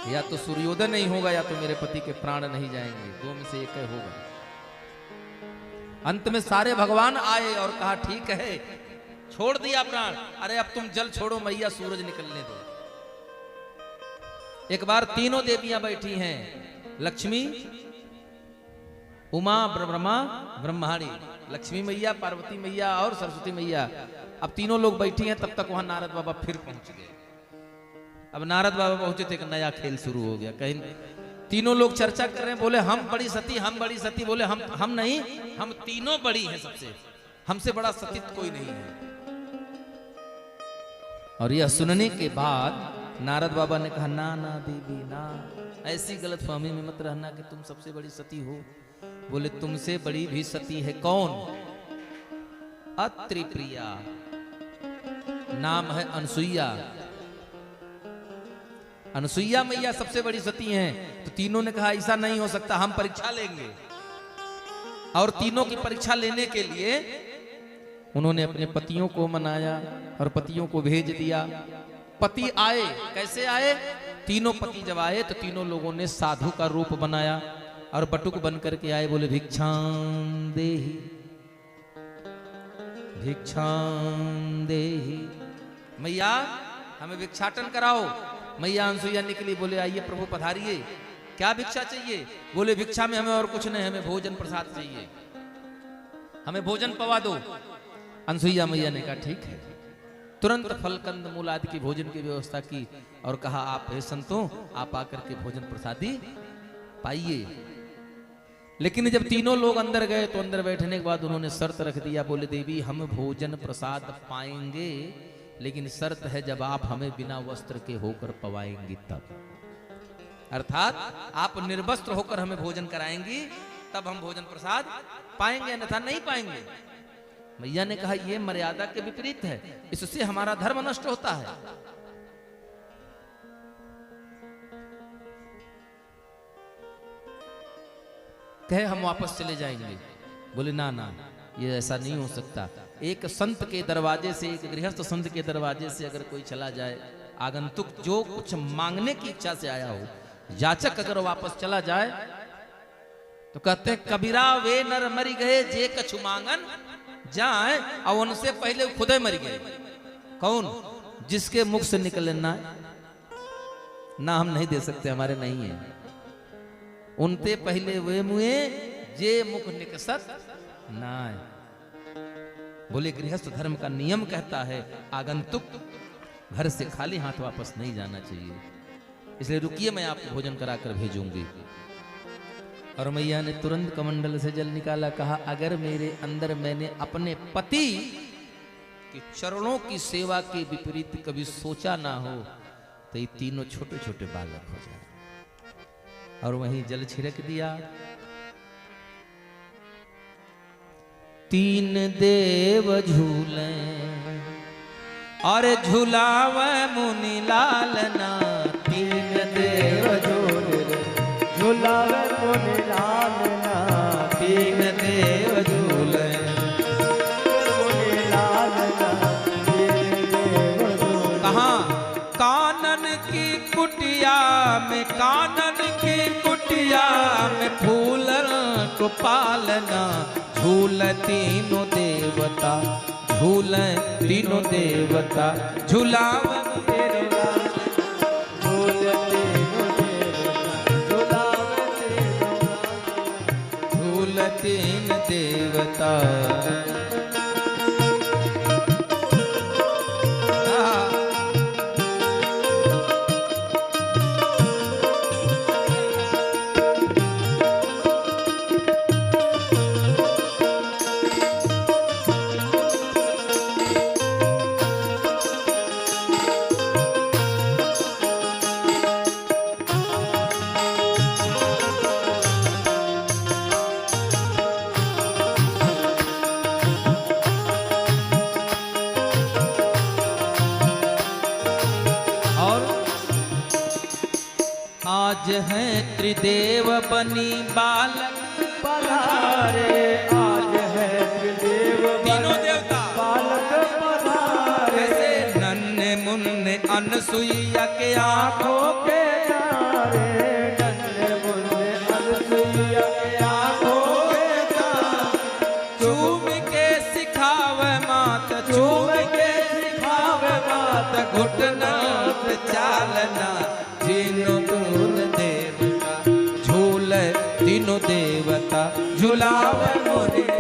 या तो सूर्योदय नहीं होगा या तो मेरे पति के प्राण नहीं जाएंगे, दो में से एक होगा। अंत में सारे भगवान आए और कहा ठीक है, छोड़ दिया प्राण। अरे अब तुम जल छोड़ो मैया, सूरज निकलने दो। एक बार तीनों देवियां बैठी हैं, लक्ष्मी, उमा, ब्रह्मा, ब्रह्माणी, लक्ष्मी मैया, पार्वती मैया और सरस्वती मैया। अब तीनों लोग बैठी हैं, तब तक वहां नारद बाबा फिर पहुंच गए। अब नारद बाबा पहुंचे तो एक नया खेल शुरू हो गया। कहीं तीनों लोग चर्चा कर रहे हैं, बोले हम बड़ी सती, हम बड़ी सती। बोले हम नहीं, हम तीनों बड़ी हैं सबसे, हमसे बड़ा सतीत कोई नहीं है। और यह सुनने के बाद नारद बाबा ने कहा ना ना देवी ना, ऐसी गलतफहमी में मत रहना कि तुम सबसे बड़ी सती हो। बोले तुमसे बड़ी भी सती है। कौन? अत्रि प्रिया, नाम है अनसुईया। अनसुईया मैया सबसे बड़ी सती हैं। तो तीनों ने कहा ऐसा नहीं हो सकता, हम परीक्षा लेंगे। और तीनों की परीक्षा लेने के लिए उन्होंने अपने पतियों को मनाया और पतियों को भेज दिया। पति आए, कैसे आए? तीनों पति जब आए तो तीनों लोगों ने साधु का रूप बनाया और बटुक बन करके आए। बोले भिक्षां देहि, भिक्षां देहि, मैया हमें भिक्षाटन कराओ। मैया अनसुईया निकली, बोले आइए प्रभु पधारिए, क्या भिक्षा चाहिए? बोले भिक्षा में हमें और कुछ नहीं, हमें भोजन प्रसाद चाहिए, हमें भोजन पवा दो। अनसुईया मैया ने कहा ठीक है। तुरंत फल कंद मूल आदि की भोजन की व्यवस्था की और कहा आप हे संतों, आप आकर के भोजन प्रसादी पाइए। लेकिन जब तीनों लोग अंदर गए तो अंदर बैठने के बाद उन्होंने शर्त रख दिया। बोले देवी हम भोजन प्रसाद पाएंगे, लेकिन शर्त है जब आप हमें बिना वस्त्र के होकर पवाएंगी तब। अर्थात आप निर्वस्त्र होकर हमें भोजन कराएंगी तब हम भोजन प्रसाद पाएंगे, अन्यथा नहीं पाएंगे। मैया ने कहा यह मर्यादा के विपरीत है, इससे हमारा धर्म नष्ट होता है। कहे हम वापस चले जाएंगे। बोले ना ना, ये ऐसा नहीं हो सकता। एक संत के दरवाजे से, एक गृहस्थ संत के दरवाजे से अगर कोई चला जाए, आगंतुक जो कुछ मांगने की इच्छा से आया हो, याचक अगर वापस चला जाए तो कहते हैं कबीरा वे नर मरी गए जे कछु मांगन जाए, और उनसे पहले खुद मर गए। कौन? जिसके मुख से निकले ना हम नहीं दे सकते, हमारे नहीं है। उनते पहले वे मुए जे मुख निकसत ना। बोले गृहस्थ धर्म का नियम कहता है आगंतुक घर से खाली हाथ वापस नहीं जाना चाहिए, इसलिए रुकिए मैं आपको भोजन कराकर भेजूंगी। और मैया ने तुरंत कमंडल से जल निकाला, कहा अगर मेरे अंदर मैंने अपने पति के चरणों की सेवा के विपरीत कभी सोचा ना हो तो ये तीनों छोटे छोटे बालक हो जाए। और वहीं जल छिड़क दिया। तीन देव झूले और झूलावे मुनि लालना, तीन देव झूले झूलावे मुनि लालना, तीन देव झूले मुनि लालना, तीन देव झूले। कहाँ? कानन की कुटिया में, कानन की कुटिया में फूलन को पालना, झूल तीनों देवता, झूल तीनों देवता, झूलाव तेरे लाल, झूल तीनों देवता, झूल तीन देवता। आज है त्रिदेव बनी बालक पधारे, आज है त्रिदेव तीनों देवता बालक पधारे। नन्हे मुन्ने अनसुईया के आंखों के घुटना पे चालना तीनों गुण देवता झूले तीनों देवता झुलावे मोरे